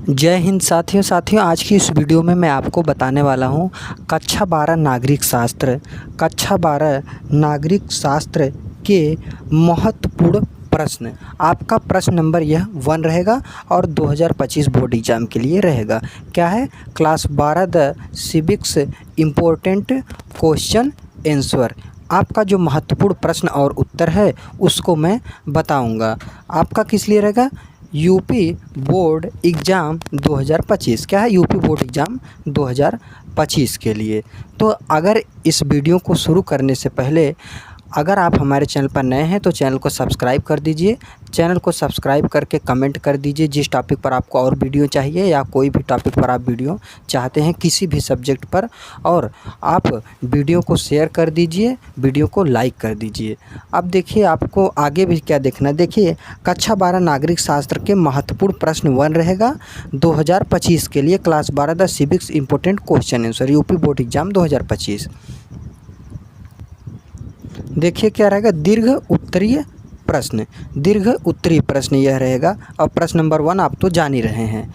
जय हिंद साथियों आज की इस वीडियो में मैं आपको बताने वाला हूँ कक्षा 12 नागरिक शास्त्र के महत्वपूर्ण प्रश्न। आपका प्रश्न नंबर यह 1 रहेगा और 2025 बोर्ड एग्ज़ाम के लिए रहेगा। क्या है? Class 12 the civics important question answer. आपका जो महत्वपूर्ण प्रश्न और उत्तर है उसको मैं बताऊंगा। आपका किस लिए रहेगा? UP board exam 2025। क्या है? यूपी बोर्ड एग्ज़ाम 2025 के लिए। तो अगर इस वीडियो को शुरू करने से पहले अगर आप हमारे चैनल पर नए हैं तो चैनल को सब्सक्राइब कर दीजिए। चैनल को सब्सक्राइब करके कमेंट कर दीजिए जिस टॉपिक पर आपको और वीडियो चाहिए या कोई भी टॉपिक पर आप वीडियो चाहते हैं किसी भी सब्जेक्ट पर, और आप वीडियो को शेयर कर दीजिए, वीडियो को लाइक कर दीजिए। अब देखिए आपको आगे भी क्या देखना है। देखिए कक्षा 12 नागरिक शास्त्र के महत्वपूर्ण प्रश्न 1 रहेगा 2025 के लिए, class 12 the civics important question answer, UP board exam 2025। देखिए क्या रहेगा? दीर्घ उत्तरीय प्रश्न यह रहेगा। और प्रश्न नंबर 1 आप तो जान ही रहे हैं।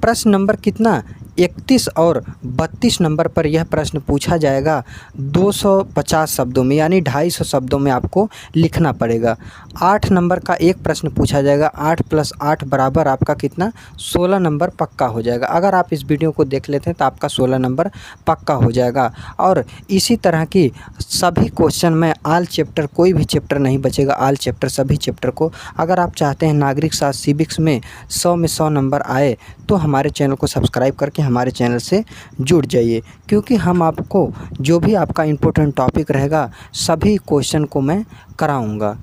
प्रश्न नंबर कितना 31 और 32 नंबर पर यह प्रश्न पूछा जाएगा 250 शब्दों में, यानी 250 शब्दों में आपको लिखना पड़ेगा। 8 नंबर का एक प्रश्न पूछा जाएगा, 8 + 8 बराबर आपका कितना 16 नंबर पक्का हो जाएगा। अगर आप इस वीडियो को देख लेते हैं तो आपका 16 नंबर पक्का हो जाएगा। और इसी तरह की सभी क्वेश्चन में ऑल चैप्टर, कोई भी चैप्टर नहीं बचेगा, ऑल चैप्टर सभी चैप्टर को। अगर आप चाहते हैं नागरिक शास्त्र सिविक्स में 100 में 100 नंबर आए तो हमारे चैनल को सब्सक्राइब करके हमारे चैनल से जुड़ जाइए, क्योंकि हम आपको जो भी आपका इम्पोर्टेंट टॉपिक रहेगा सभी क्वेश्चन को मैं कराऊंगा।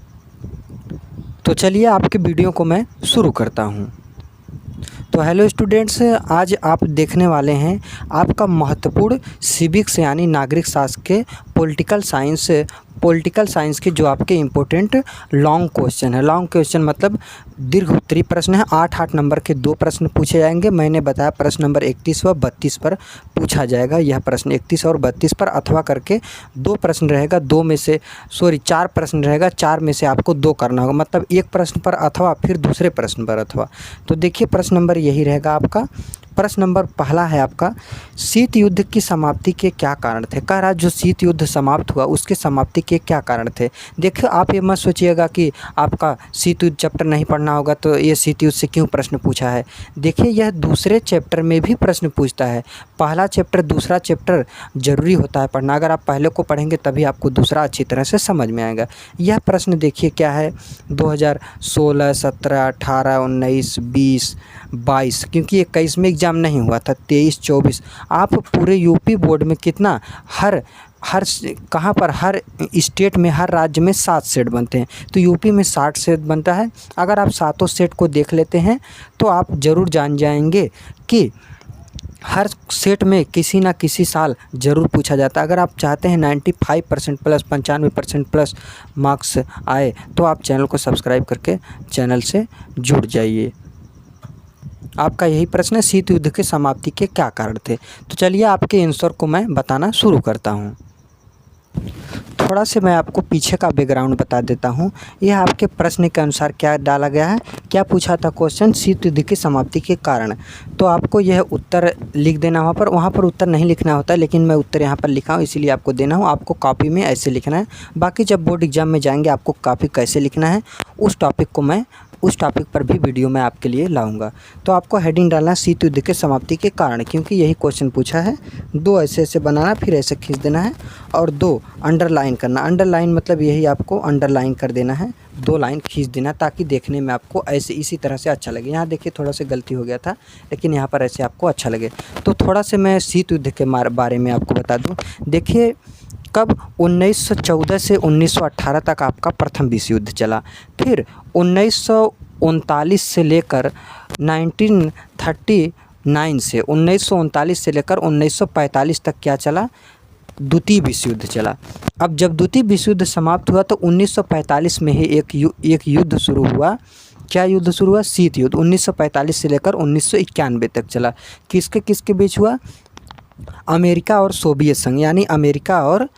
तो चलिए आपके वीडियो को मैं शुरू करता हूं। तो हेलो स्टूडेंट्स, आज आप देखने वाले हैं आपका महत्वपूर्ण सिविक्स यानी नागरिक शास्त्र के पॉलिटिकल साइंस के जो आपके इम्पोर्टेंट लॉन्ग क्वेश्चन है। लॉन्ग क्वेश्चन मतलब दीर्घ उत्तरीय प्रश्न है। 8 नंबर के 2 प्रश्न पूछे जाएंगे। मैंने बताया प्रश्न नंबर 31 व 32 पर पूछा जाएगा। यह प्रश्न 31 और 32 पर अथवा करके 2 प्रश्न रहेगा, 4 प्रश्न रहेगा, 4 में से आपको 2 करना होगा। मतलब एक प्रश्न पर अथवा फिर दूसरे प्रश्न पर अथवा। तो देखिए प्रश्न नंबर यही रहेगा आपका। प्रश्न नंबर पहला है आपका, शीत युद्ध की समाप्ति के क्या कारण थे? कह रहा जो शीत युद्ध समाप्त हुआ उसके समाप्ति के क्या कारण थे? देखिए आप ये मत सोचिएगा कि आपका शीत युद्ध चैप्टर नहीं पढ़ना होगा तो ये शीत युद्ध से क्यों प्रश्न पूछा है। देखिए यह दूसरे चैप्टर में भी प्रश्न पूछता है। पहला चैप्टर दूसरा चैप्टर जरूरी होता है पढ़ना। अगर आप पहले को पढ़ेंगे तभी आपको दूसरा अच्छी तरह से समझ में आएगा। यह प्रश्न देखिए क्या है, 2016, 17, 18, 19, 20, 22, क्योंकि 21 में एग्ज़ाम नहीं हुआ था, 23, 24। आप पूरे यूपी बोर्ड में कितना हर कहाँ पर हर स्टेट में हर राज्य में 7 सेट बनते हैं, तो यूपी में 60 सेट बनता है। अगर आप 7 सेट को देख लेते हैं तो आप ज़रूर जान जाएंगे कि हर सेट में किसी ना किसी साल ज़रूर पूछा जाता है। अगर आप चाहते हैं 95% प्लस 95% प्लस मार्क्स आए तो आप चैनल को सब्सक्राइब करके चैनल से जुड़ जाइए। आपका यही प्रश्न है, शीत युद्ध के समाप्ति के क्या कारण थे? तो चलिए आपके आंसर को मैं बताना शुरू करता हूँ। थोड़ा से मैं आपको पीछे का बैकग्राउंड बता देता हूँ। यह आपके प्रश्न के अनुसार क्या डाला गया है, क्या पूछा था क्वेश्चन, शीत युद्ध की समाप्ति के कारण। तो आपको यह उत्तर लिख देना वहाँ पर उत्तर नहीं लिखना होता, लेकिन मैं उत्तर यहाँ पर लिखा हूँ इसीलिए आपको देना हूँ। आपको कॉपी में ऐसे लिखना है। बाकी जब बोर्ड एग्जाम में जाएंगे आपको कॉपी कैसे लिखना है उस टॉपिक पर भी वीडियो मैं आपके लिए लाऊंगा। तो आपको हेडिंग डालना है शीत युद्ध के समाप्ति के कारण, क्योंकि यही क्वेश्चन पूछा है। 2 ऐसे बनाना, फिर ऐसे खींच देना है और 2 अंडरलाइन करना। अंडरलाइन मतलब यही आपको अंडरलाइन कर देना है, 2 लाइन खींच देना ताकि देखने में आपको ऐसे इसी तरह से अच्छा लगे। यहाँ देखिए थोड़ा सा गलती हो गया था, लेकिन यहाँ पर ऐसे आपको अच्छा लगे। तो थोड़ा से मैं शीत युद्ध के बारे में आपको बता दूँ। देखिए कब 1914 से 1918 तक आपका प्रथम विश्व युद्ध चला। फिर 1939 से लेकर 1939 से लेकर 1945 तक क्या चला? द्वितीय विश्व युद्ध चला। अब जब द्वितीय विश्व युद्ध समाप्त हुआ तो 1945 में ही एक युद्ध शुरू हुआ। क्या युद्ध शुरू हुआ? शीत युद्ध। 1945 से लेकर 1991 तक चला। किसके बीच हुआ? अमेरिका और सोवियत संघ, यानी अमेरिका और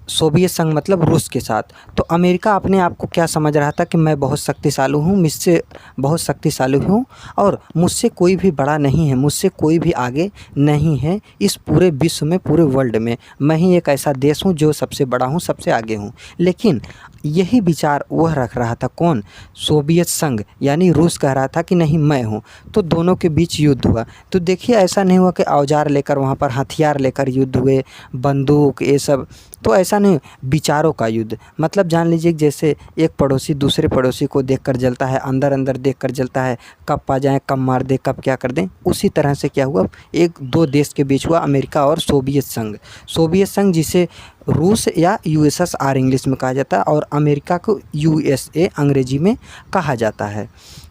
सोवियत संघ मतलब रूस के साथ। तो अमेरिका अपने आप को क्या समझ रहा था कि मैं बहुत शक्तिशाली हूँ, मुझसे बहुत शक्तिशाली हूँ और मुझसे कोई भी बड़ा नहीं है, मुझसे कोई भी आगे नहीं है इस पूरे विश्व में, पूरे वर्ल्ड में। मैं ही एक ऐसा देश हूँ जो सबसे बड़ा हूँ, सबसे आगे हूँ। लेकिन यही विचार वह रख रहा था, कौन? सोवियत संघ यानी रूस कह रहा था कि नहीं मैं हूँ। तो दोनों के बीच युद्ध हुआ। तो देखिए ऐसा नहीं हुआ कि औजार लेकर, वहाँ पर हथियार लेकर युद्ध हुए, बंदूक ये सब, तो ऐसा नहीं। विचारों का युद्ध मतलब जान लीजिए जैसे एक पड़ोसी दूसरे पड़ोसी को देखकर जलता है, अंदर अंदर देखकर जलता है, कब पा जाए, कब मार दे, कब क्या कर दें। उसी तरह से क्या हुआ, एक दो देश के बीच हुआ, अमेरिका और सोवियत संघ। सोवियत संघ जिसे रूस या यूएसएसआर इंग्लिश में कहा जाता है और अमेरिका को यूएसए अंग्रेजी में कहा जाता है।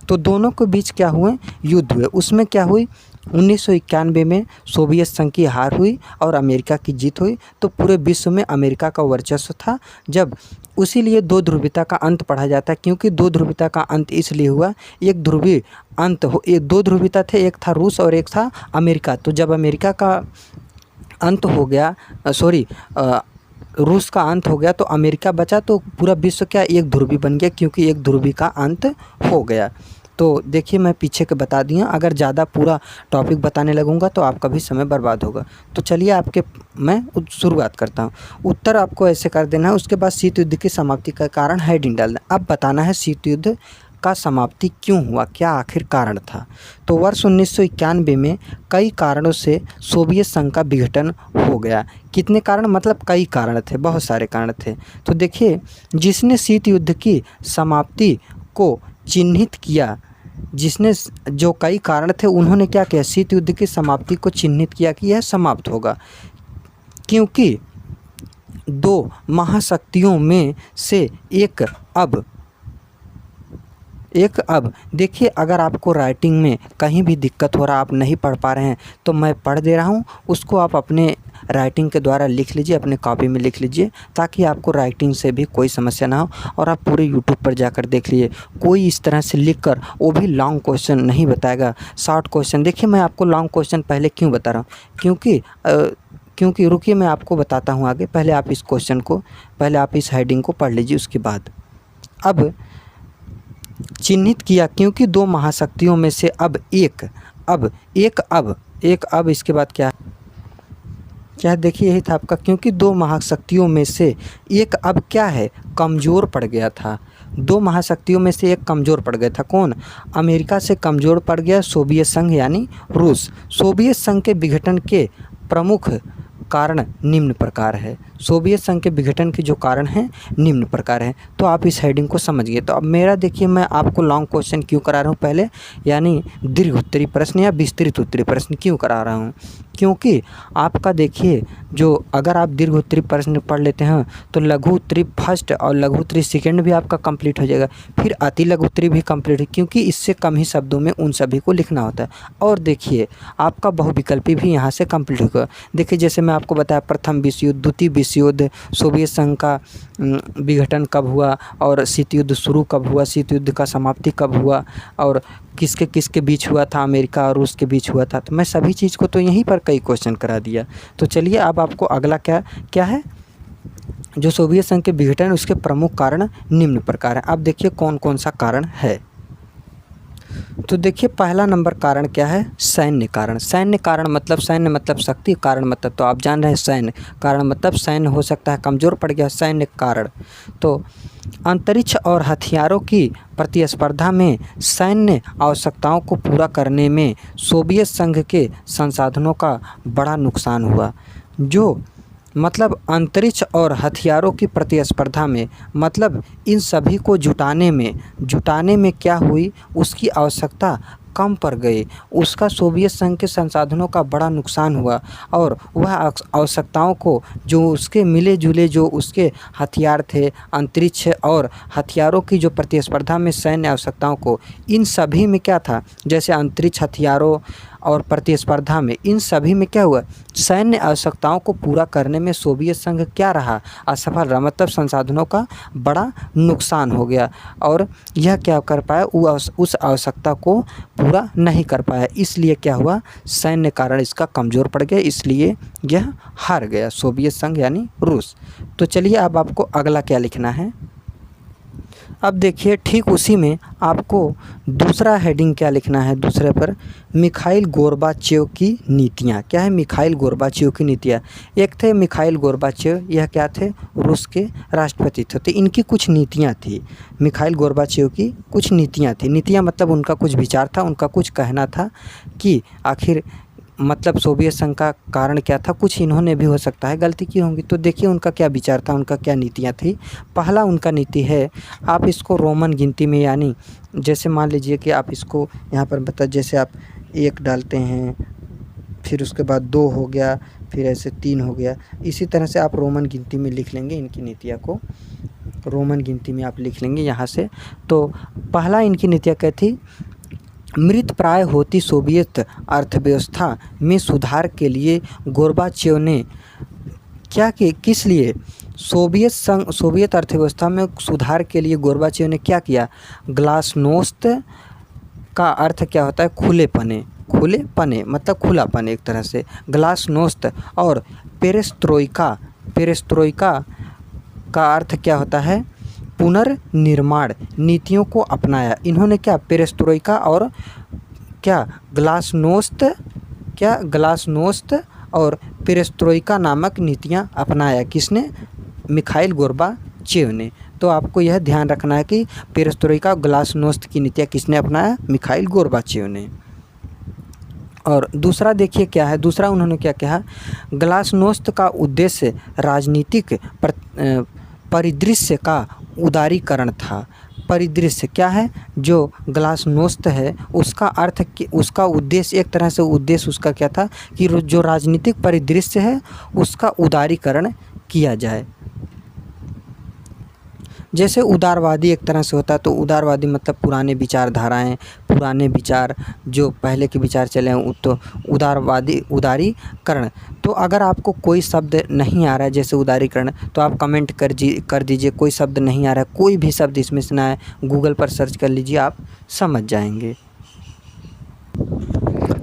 तो दोनों के बीच क्या हुए, युद्ध हुए। उसमें क्या हुई, 1991 में सोवियत संघ की हार हुई और अमेरिका की जीत हुई। तो पूरे विश्व में अमेरिका का वर्चस्व था। जब उसीलिए दो ध्रुवीयता का अंत पढ़ा जाता है, क्योंकि दो ध्रुवीयता का अंत इसलिए हुआ, एक ध्रुवीय अंत हो, एक दो ध्रुवीयता थे, एक था रूस और एक था अमेरिका। तो जब अमेरिका का अंत हो गया, रूस का अंत हो गया तो अमेरिका बचा, तो पूरा विश्व क्या एक ध्रुवी बन गया, क्योंकि एक ध्रुवी का अंत हो गया। तो देखिए मैं पीछे के बता दिया, अगर ज़्यादा पूरा टॉपिक बताने लगूंगा तो आपका भी समय बर्बाद होगा। तो चलिए मैं शुरुआत करता हूँ। उत्तर आपको ऐसे कर देना है, उसके बाद शीत युद्ध की समाप्ति का कारण हेडिंग डालना। अब बताना है शीत युद्ध का समाप्ति क्यों हुआ, क्या आखिर कारण था। तो वर्ष 1991 में कई कारणों से सोवियत संघ का विघटन हो गया। कितने कारण, मतलब कई कारण थे, बहुत सारे कारण थे। तो देखिए जिसने शीत युद्ध की समाप्ति को चिन्हित किया, जिसने जो कई कारण थे उन्होंने क्या किया, शीत युद्ध की समाप्ति को चिन्हित किया कि यह समाप्त होगा, क्योंकि दो महाशक्तियों में से एक अब देखिए, अगर आपको राइटिंग में कहीं भी दिक्कत हो रहा, आप नहीं पढ़ पा रहे हैं, तो मैं पढ़ दे रहा हूँ, उसको आप अपने राइटिंग के द्वारा लिख लीजिए, अपने कॉपी में लिख लीजिए, ताकि आपको राइटिंग से भी कोई समस्या ना हो। और आप पूरे यूट्यूब पर जाकर देख लीजिए, कोई इस तरह से लिख कर, वो भी लॉन्ग क्वेश्चन नहीं बताएगा, शॉर्ट क्वेश्चन। देखिए मैं आपको लॉन्ग क्वेश्चन पहले क्यों बता रहा हूँ, क्योंकि रुकिए मैं आपको बताता हूँ आगे। पहले आप इस क्वेश्चन को, पहले आप इस हेडिंग को पढ़ लीजिए, उसके बाद अब चिन्हित किया, क्योंकि दो महाशक्तियों में से एक इसके बाद क्या है, देखिए यही था आपका, क्योंकि दो महाशक्तियों में से एक अब क्या है, कमज़ोर पड़ गया था। दो महाशक्तियों में से एक कमज़ोर पड़ गया था, कौन? अमेरिका से कमज़ोर पड़ गया सोवियत संघ यानी रूस। सोवियत संघ के विघटन के प्रमुख कारण निम्न प्रकार है। सोवियत संघ के विघटन के जो कारण हैं निम्न प्रकार हैं। तो आप इस हेडिंग को समझिए। तो अब मेरा देखिए, मैं आपको लॉन्ग क्वेश्चन क्यों करा रहा हूँ पहले, यानी दीर्घ उत्तरी प्रश्न या विस्तृत उत्तरी प्रश्न क्यों करा रहा हूँ, क्योंकि आपका देखिए जो अगर आप दीर्घ उत्तरी प्रश्न पढ़ लेते हैं तो लघु उत्तरी फर्स्ट और लघु उत्तरी सेकेंड भी आपका कंप्लीट हो जाएगा, फिर अति लघु उत्तरी भी कंप्लीट है, क्योंकि इससे कम ही शब्दों में उन सभी को लिखना होता है। और देखिए आपका बहुविकल्पी भी यहाँ से कंप्लीट होगा। देखिए जैसे मैं आपको बताया, प्रथम विश्व युद्ध, द्वितीय विश्व युद्ध, सोवियत संघ का विघटन कब हुआ और शीत युद्ध शुरू कब हुआ, शीत युद्ध का समाप्ति कब हुआ और किसके किसके बीच हुआ था, अमेरिका और रूस के बीच हुआ था। तो मैं सभी चीज़ को तो यहीं पर कई क्वेश्चन करा दिया। तो चलिए अब आपको अगला क्या है, जो सोवियत संघ के विघटन उसके प्रमुख कारण निम्न प्रकार हैं। अब देखिए कौन कौन सा कारण है। तो देखिए पहला नंबर कारण क्या है, सैन्य कारण। सैन्य कारण मतलब सैन्य मतलब शक्ति, कारण मतलब तो आप जान रहे हैं सैन्य, कारण मतलब सैन्य हो सकता है कमज़ोर पड़ गया, सैन्य कारण। तो अंतरिक्ष और हथियारों की प्रतिस्पर्धा में सैन्य आवश्यकताओं को पूरा करने में सोवियत संघ के संसाधनों का बड़ा नुकसान हुआ। जो मतलब अंतरिक्ष और हथियारों की प्रतिस्पर्धा में, मतलब इन सभी को जुटाने में क्या हुई, उसकी आवश्यकता कम पड़ गई, उसका सोवियत संघ के संसाधनों का बड़ा नुकसान हुआ और वह आवश्यकताओं को, जो उसके मिले जुले जो उसके हथियार थे, अंतरिक्ष और हथियारों की जो प्रतिस्पर्धा में सैन्य आवश्यकताओं को, इन सभी में क्या था, जैसे अंतरिक्ष हथियारों और प्रतिस्पर्धा में, इन सभी में क्या हुआ, सैन्य आवश्यकताओं को पूरा करने में सोवियत संघ क्या रहा, असफल रहा। मतलब संसाधनों का बड़ा नुकसान हो गया और यह क्या कर पाया, उस आवश्यकता को पूरा नहीं कर पाया। इसलिए क्या हुआ, सैन्य कारण इसका कमज़ोर पड़ गया, इसलिए यह हार गया सोवियत संघ यानी रूस। तो चलिए अब आपको अगला क्या लिखना है। अब देखिए ठीक उसी में आपको दूसरा हेडिंग क्या लिखना है, दूसरे पर मिखाइल गोर्बाचेव की नीतियाँ। क्या है, मिखाइल गोर्बाचेव की नीतियाँ। एक थे मिखाइल गोर्बाचेव, यह क्या थे, रूस के राष्ट्रपति थे। तो इनकी कुछ नीतियाँ थी, मिखाइल गोर्बाचेव की कुछ नीतियाँ थी। नीतियाँ मतलब उनका कुछ विचार था, उनका कुछ कहना था कि आखिर मतलब सोवियत संघ का कारण क्या था। कुछ इन्होंने भी हो सकता है गलती की होंगी। तो देखिए उनका क्या विचार था, उनका क्या नीतियाँ थी। पहला उनका नीति है, आप इसको रोमन गिनती में, यानी जैसे मान लीजिए कि आप इसको यहाँ पर बता, जैसे आप 1 डालते हैं, फिर उसके बाद 2 हो गया, फिर ऐसे 3 हो गया, इसी तरह से आप रोमन गिनती में लिख लेंगे। इनकी नीतियाँ को रोमन गिनती में आप लिख लेंगे यहाँ से। तो पहला इनकी नीतियाँ क्या थी, मृत प्राय होती सोवियत अर्थव्यवस्था में सुधार के लिए गोर्बाचेव ने क्या कि किस लिए, सोवियत अर्थव्यवस्था में सुधार के लिए गोर्बाचेव ने क्या किया, ग्लासनोस्त का अर्थ क्या होता है, खुलेपने मतलब खुलापन एक तरह से, ग्लासनोस्त। और पेरेस्ट्रोइका का अर्थ क्या होता है, पुनर्निर्माण नीतियों को अपनाया। इन्होंने क्या, पेरेस्ट्रोइका और क्या ग्लासनोस्त और पेरेस्ट्रोइका नामक नीतियां अपनाया। किसने, मिखाइल गोर्बाचेव ने। तो आपको यह ध्यान रखना है कि पेरेस्ट्रोइका और ग्लासनोस्त की नीतियां किसने अपनाया, मिखाइल गोर्बाचेव ने। और दूसरा देखिए क्या है, दूसरा उन्होंने क्या कहा, ग्लासनोस्त का उद्देश्य राजनीतिक परिदृश्य का उदारीकरण था। परिदृश्य क्या है, जो ग्लासनोस्त है उसका अर्थ, उसका उद्देश्य, एक तरह से उद्देश्य उसका क्या था कि जो राजनीतिक परिदृश्य है उसका उदारीकरण किया जाए। जैसे उदारवादी एक तरह से होता है, तो उदारवादी मतलब पुराने विचारधाराएं, पुराने विचार जो पहले के विचार चले हैं, तो उदारीकरण। तो अगर आपको कोई शब्द नहीं आ रहा है जैसे उदारीकरण, तो आप कमेंट कर दीजिए। कोई शब्द नहीं आ रहा है, कोई भी शब्द इसमें से ना है, गूगल पर सर्च कर लीजिए, आप समझ जाएंगे।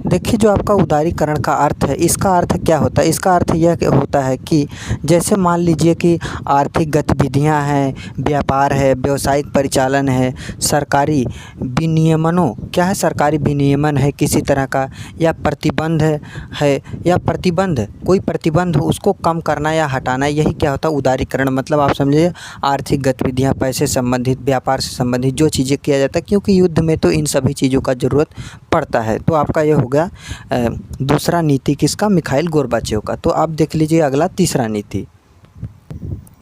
देखिए जो आपका उदारीकरण का अर्थ है, इसका अर्थ क्या होता है, इसका अर्थ यह होता है कि जैसे मान लीजिए कि आर्थिक गतिविधियां हैं, व्यापार है, व्यावसायिक परिचालन है, सरकारी विनियमनों, क्या है, सरकारी विनियमन है किसी तरह का, या प्रतिबंध है, या कोई प्रतिबंध हो उसको कम करना या हटाना, यही क्या होता है उदारीकरण। मतलब आप समझिए आर्थिक गतिविधियाँ, पैसे संबंधित, व्यापार से संबंधित जो चीज़ें किया जाता है, क्योंकि युद्ध में तो इन सभी चीज़ों का ज़रूरत पड़ता है। तो आपका यह हो गया दूसरा नीति किसका, मिखाइल गोर्बाचेव का। तो आप देख लीजिए अगला तीसरा नीति।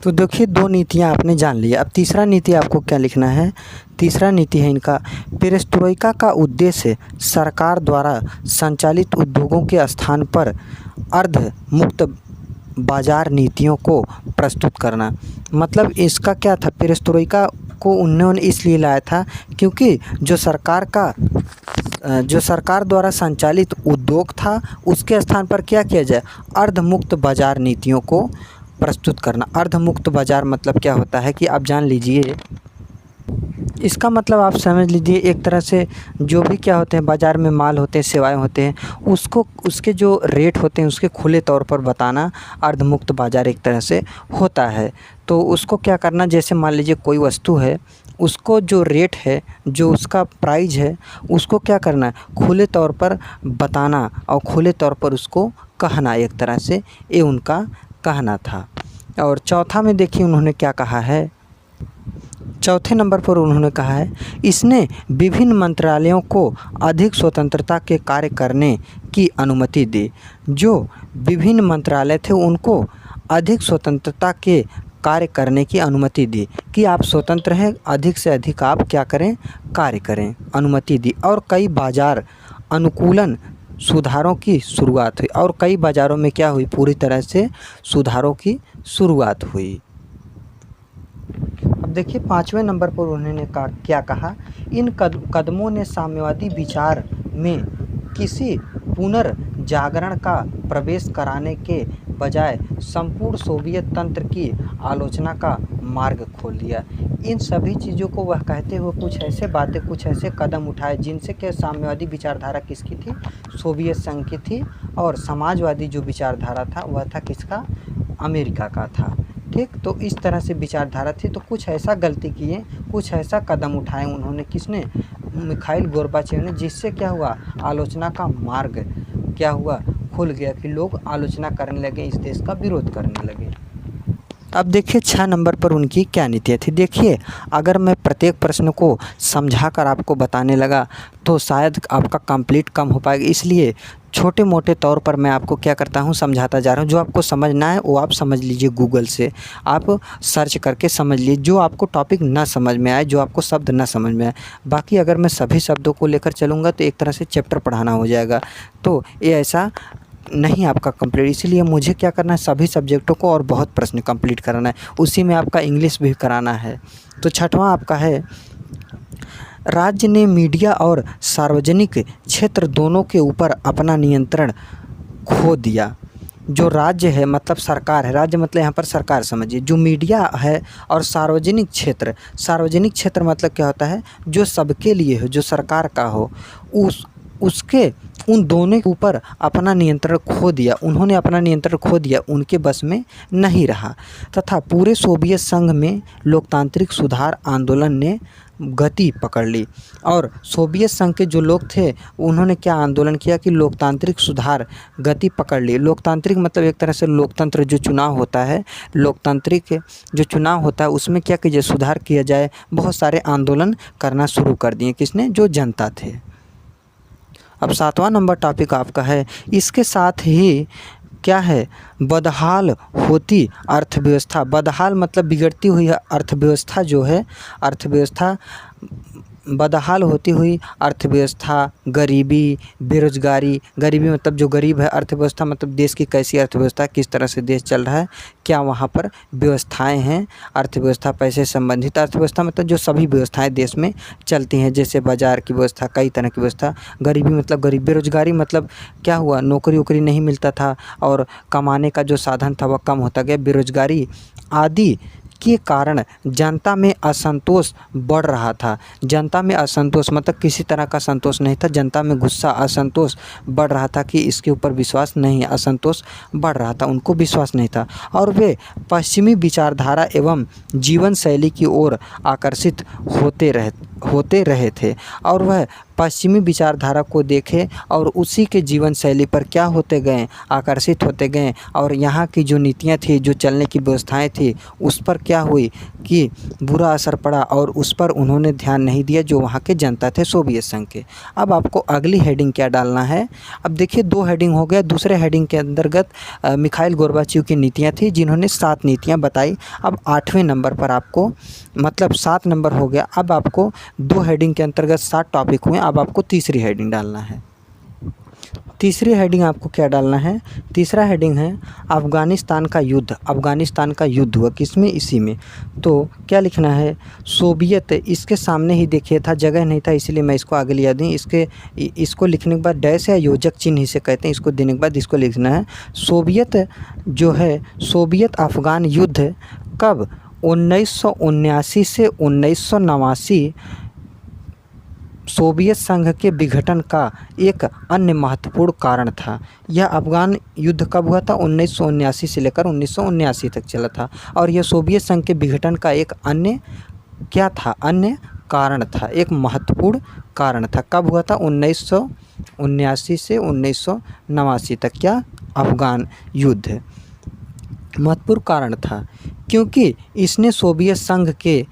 तो देखिए 2 नीतियाँ आपने जान लिया। अब तीसरा नीति आपको क्या लिखना है, तीसरा नीति है इनका, पेरेस्ट्रोइका का उद्देश्य सरकार द्वारा संचालित उद्योगों के स्थान पर अर्ध मुक्त बाजार नीतियों को प्रस्तुत करना। मतलब इसका क्या था, पेरेस्ट्रोइका को उन्होंने इसलिए लाया था क्योंकि जो सरकार द्वारा संचालित उद्योग था उसके स्थान पर क्या किया जाए, अर्धमुक्त बाजार नीतियों को प्रस्तुत करना। अर्धमुक्त बाजार मतलब क्या होता है कि आप जान लीजिए, इसका मतलब आप समझ लीजिए एक तरह से जो भी क्या होते हैं बाज़ार में माल होते हैं, सेवाएं होते हैं, उसको उसके जो रेट होते हैं उसके खुले तौर पर बताना अर्धमुक्त बाज़ार एक तरह से होता है। तो उसको क्या करना, जैसे मान लीजिए कोई वस्तु है, उसको जो रेट है, जो उसका प्राइस है, उसको क्या करना है, खुले तौर पर बताना और खुले तौर पर उसको कहना, एक तरह से ये उनका कहना था। और चौथा में देखिए उन्होंने क्या कहा है, चौथे नंबर पर उन्होंने कहा है, इसने विभिन्न मंत्रालयों को अधिक स्वतंत्रता के कार्य करने की अनुमति दी। जो विभिन्न मंत्रालय थे उनको अधिक स्वतंत्रता के कार्य करने की अनुमति दी कि आप स्वतंत्र हैं, अधिक से अधिक आप क्या करें, कार्य करें, अनुमति दी। और कई बाजार अनुकूलन सुधारों की शुरुआत हुई, और कई बाज़ारों में क्या हुई, पूरी तरह से सुधारों की शुरुआत हुई। अब देखिए 5वें नंबर पर उन्होंने क्या कहा, इन कदमों ने साम्यवादी विचार में किसी पुनर्जागरण का प्रवेश कराने के बजाय संपूर्ण सोवियत तंत्र की आलोचना का मार्ग खोल दिया। इन सभी चीज़ों को वह कहते हुए कुछ ऐसे बातें, कुछ ऐसे कदम उठाए जिनसे कि साम्यवादी विचारधारा किसकी थी, सोवियत संघ की थी, और समाजवादी जो विचारधारा था वह था किसका, अमेरिका का था। ठीक, तो इस तरह से विचारधारा थी। तो कुछ ऐसा गलती किए, कुछ ऐसा कदम उठाए उन्होंने, किसने, मिखाइल गोर्बाचेव ने, जिससे क्या हुआ, आलोचना का मार्ग क्या हुआ, खुल गया कि लोग आलोचना करने लगे, इस देश का विरोध करने लगे। अब देखिए 6 नंबर पर उनकी क्या नीतियाँ थी। देखिए अगर मैं प्रत्येक प्रश्न को समझाकर आपको बताने लगा तो शायद आपका कंप्लीट कम हो पाएगा, इसलिए छोटे मोटे तौर पर मैं आपको क्या करता हूँ, समझाता जा रहा हूँ। जो आपको समझना है वो आप समझ लीजिए, गूगल से आप सर्च करके समझ लीजिए। जो आपको टॉपिक ना समझ में आए, जो आपको शब्द ना समझ में आए, बाकी अगर मैं सभी शब्दों को लेकर चलूँगा तो एक तरह से चैप्टर पढ़ाना हो जाएगा, तो ये ऐसा नहीं आपका कंप्लीट। इसीलिए मुझे क्या करना है, सभी सब्जेक्टों को और बहुत प्रश्न कंप्लीट कराना है, उसी में आपका इंग्लिश भी कराना है। तो छठवां आपका है, राज्य ने मीडिया और सार्वजनिक क्षेत्र दोनों के ऊपर अपना नियंत्रण खो दिया। जो राज्य है मतलब सरकार है, राज्य मतलब यहाँ पर सरकार समझिए, जो मीडिया है और सार्वजनिक क्षेत्र मतलब क्या होता है, जो सबके लिए हो, जो सरकार का हो, उसके उन दोनों के ऊपर अपना नियंत्रण खो दिया। उन्होंने अपना नियंत्रण खो दिया, उनके बस में नहीं रहा, तथा पूरे सोवियत संघ में लोकतांत्रिक सुधार आंदोलन ने गति पकड़ ली। और सोवियत संघ के जो लोग थे उन्होंने क्या आंदोलन किया कि लोकतांत्रिक सुधार गति पकड़ ली। लोकतांत्रिक मतलब एक तरह से लोकतंत्र, जो चुनाव होता है, लोकतांत्रिक जो चुनाव होता है उसमें क्या कीजिए, सुधार किया जाए। बहुत सारे आंदोलन करना शुरू कर दिए, किसने, जो जनता थे। अब 7वां नंबर टॉपिक आपका है, इसके साथ ही क्या है, बदहाल होती अर्थव्यवस्था। बदहाल मतलब बिगड़ती हुई अर्थव्यवस्था जो है, अर्थव्यवस्था बदहाल होती हुई अर्थव्यवस्था, गरीबी, बेरोजगारी। गरीबी मतलब जो गरीब है, अर्थव्यवस्था मतलब देश की कैसी अर्थव्यवस्था, किस तरह से देश चल रहा है, क्या वहाँ पर व्यवस्थाएं हैं। अर्थव्यवस्था पैसे संबंधित, अर्थव्यवस्था मतलब जो सभी व्यवस्थाएं देश में चलती हैं, जैसे बाज़ार की व्यवस्था, कई तरह की व्यवस्था। गरीबी मतलब गरीब। बेरोजगारी मतलब क्या हुआ, नौकरी वोकरी नहीं मिलता था और कमाने का जो साधन था वह कम होता गया। बेरोजगारी आदि के कारण जनता में असंतोष बढ़ रहा था। जनता में असंतोष मतलब किसी तरह का संतोष नहीं था, जनता में गुस्सा, असंतोष बढ़ रहा था कि इसके ऊपर विश्वास नहीं, असंतोष बढ़ रहा था, उनको विश्वास नहीं था। और वे पश्चिमी विचारधारा एवं जीवन शैली की ओर आकर्षित होते रहे थे, और वह पश्चिमी विचारधारा को देखे और उसी के जीवन शैली पर क्या होते गए, आकर्षित होते गए। और यहाँ की जो नीतियाँ थी, जो चलने की व्यवस्थाएं थी, उस पर क्या हुई कि बुरा असर पड़ा और उस पर उन्होंने ध्यान नहीं दिया, जो वहाँ के जनता थे सोवियत संघ के। अब आपको अगली हेडिंग क्या डालना है। अब देखिए 2 हेडिंग हो गया। दूसरे हेडिंग के अंतर्गत मिखाइल गोर्बाचेव की नीतियाँ थी, जिन्होंने 7 नीतियाँ बताई। अब 8वें नंबर पर आपको, मतलब 7 नंबर हो गया। अब आपको 2 हेडिंग के अंतर्गत 7 टॉपिक हुए। अब आपको तीसरी हेडिंग डालना है। तीसरी हेडिंग आपको क्या डालना है, तीसरा हेडिंग है अफ़गानिस्तान का युद्ध। अफ़गानिस्तान का युद्ध हुआ किसमें, इसी में। तो क्या लिखना है, सोवियत, इसके सामने ही देखिए था, जगह नहीं था इसलिए मैं इसको आगे लिया दी। इसको लिखने के बाद डैश या योजक चिन्ह इसे कहते हैं, इसको देने के बाद इसको लिखना है। सोवियत जो है, सोवियत अफ़गान युद्ध कब, 1979 से 1989 सोवियत संघ के विघटन का एक अन्य महत्वपूर्ण कारण था। यह अफ़गान युद्ध कब हुआ था, 1979 से लेकर 1979 तक चला था, और यह सोवियत संघ के विघटन का एक अन्य क्या था, अन्य कारण था, एक महत्वपूर्ण कारण था। कब हुआ था, 1979 से 1989 तक क्या अफ़गान युद्ध महत्वपूर्ण कारण था, क्योंकि इसने सोवियत संघ के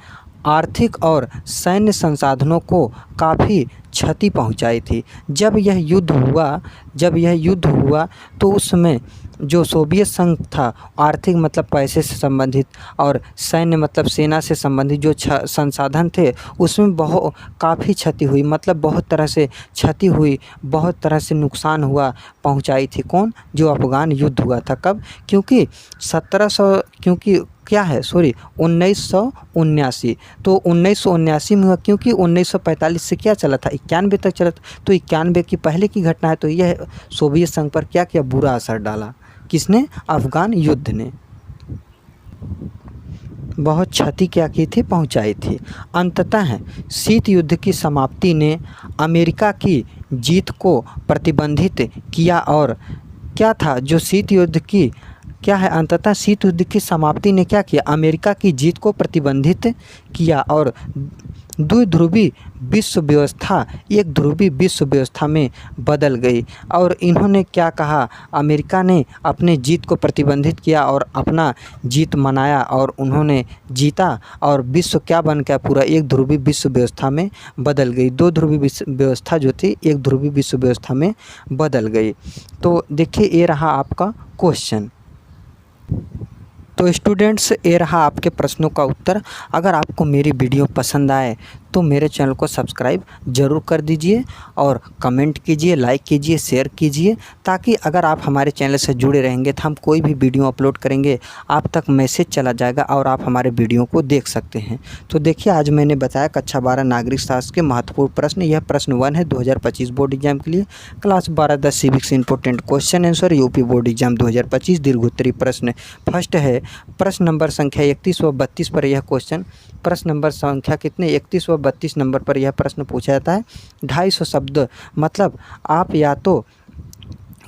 आर्थिक और सैन्य संसाधनों को काफ़ी क्षति पहुंचाई थी। जब यह युद्ध हुआ तो उस समय जो सोवियत संघ था, आर्थिक मतलब पैसे से संबंधित और सैन्य मतलब सेना से संबंधित जो संसाधन थे, उसमें काफ़ी क्षति हुई, मतलब बहुत तरह से क्षति हुई, बहुत तरह से नुकसान हुआ, पहुंचाई थी। कौन, जो अफ़गान युद्ध हुआ था। कब, क्योंकि क्या है, सॉरी 1979। तो 1979 में हुआ, क्योंकि 1945 से क्या चला था, 91 तक चला था। तो 91 की पहले की घटना है। तो यह सोवियत संघ पर क्या किया, बुरा असर डाला। किसने, अफ़गान युद्ध ने बहुत क्षति क्या की थी, पहुंचाई थी। अंततः शीत युद्ध की समाप्ति ने अमेरिका की जीत को प्रतिबंधित किया। और क्या था जो शीत युद्ध की, क्या है, अंततः शीत युद्ध की समाप्ति ने क्या किया, अमेरिका की जीत को प्रतिबंधित किया और द्विध्रुवी विश्व व्यवस्था एक ध्रुवी विश्व व्यवस्था में बदल गई। और इन्होंने क्या कहा, अमेरिका ने अपने जीत को प्रतिबंधित किया और अपना जीत मनाया और उन्होंने जीता और विश्व क्या बन गया, पूरा एक ध्रुवी विश्व व्यवस्था में बदल गई। दो ध्रुवी विश्व व्यवस्था जो थी एक ध्रुवी विश्व व्यवस्था में बदल गई। तो देखिए ये रहा आपका क्वेश्चन। तो स्टूडेंट्स ये रहा आपके प्रश्नों का उत्तर। अगर आपको मेरी वीडियो पसंद आए तो मेरे चैनल को सब्सक्राइब ज़रूर कर दीजिए और कमेंट कीजिए, लाइक कीजिए, शेयर कीजिए, ताकि अगर आप हमारे चैनल से जुड़े रहेंगे तो हम कोई भी वीडियो अपलोड करेंगे आप तक मैसेज चला जाएगा और आप हमारे वीडियो को देख सकते हैं। तो देखिए आज मैंने बताया कक्षा 12 नागरिक शास्त्र के महत्वपूर्ण प्रश्न। यह प्रश्न 1 है 2025 बोर्ड एग्जाम के लिए। Class 12 the civics important question answer UP board exam 2025 दीर्घोत्तरी प्रश्न। फर्स्ट है प्रश्न नंबर संख्या 31 व 32 पर यह क्वेश्चन, प्रश्न नंबर संख्या कितने 31 व 32 नंबर पर यह प्रश्न पूछा जाता है। 250 शब्द, मतलब आप या तो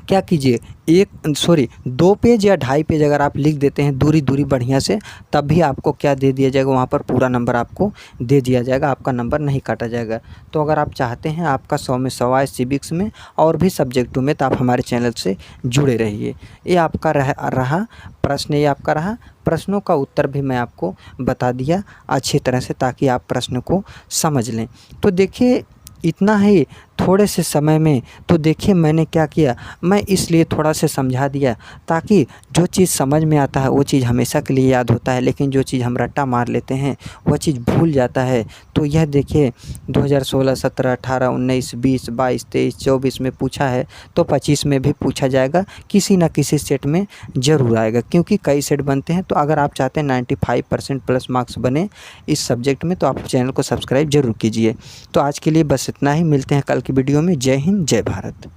क्या कीजिए, 2 पेज या 2.5 पेज अगर आप लिख देते हैं दूरी दूरी बढ़िया से, तब भी आपको क्या दे दिया जाएगा, वहाँ पर पूरा नंबर आपको दे दिया जाएगा, आपका नंबर नहीं काटा जाएगा। तो अगर आप चाहते हैं आपका 100 में 100 आए सिविक्स में और भी सब्जेक्टों में, तो आप हमारे चैनल से जुड़े रहिए। ये आपका रहा प्रश्न, ये आपका रहा। प्रश्नों का उत्तर भी मैं आपको बता दिया अच्छी तरह से, ताकि आप प्रश्न को समझ लें। तो देखिए इतना ही थोड़े से समय में। तो देखिए मैंने क्या किया, मैं इसलिए थोड़ा से समझा दिया ताकि जो चीज़ समझ में आता है वो चीज़ हमेशा के लिए याद होता है, लेकिन जो चीज़ हम रट्टा मार लेते हैं वह चीज़ भूल जाता है। तो यह देखिए 2016, 17, 18, 19, 20, 22, 23, 24 में पूछा है, तो 25 में भी पूछा जाएगा, किसी न किसी सेट में ज़रूर आएगा, क्योंकि कई सेट बनते हैं। तो अगर आप चाहते हैं 95% प्लस मार्क्स बने इस सब्जेक्ट में, तो आप चैनल को सब्सक्राइब जरूर कीजिए। तो आज के लिए बस इतना ही, मिलते हैं कल की वीडियो में। जय हिंद, जय भारत।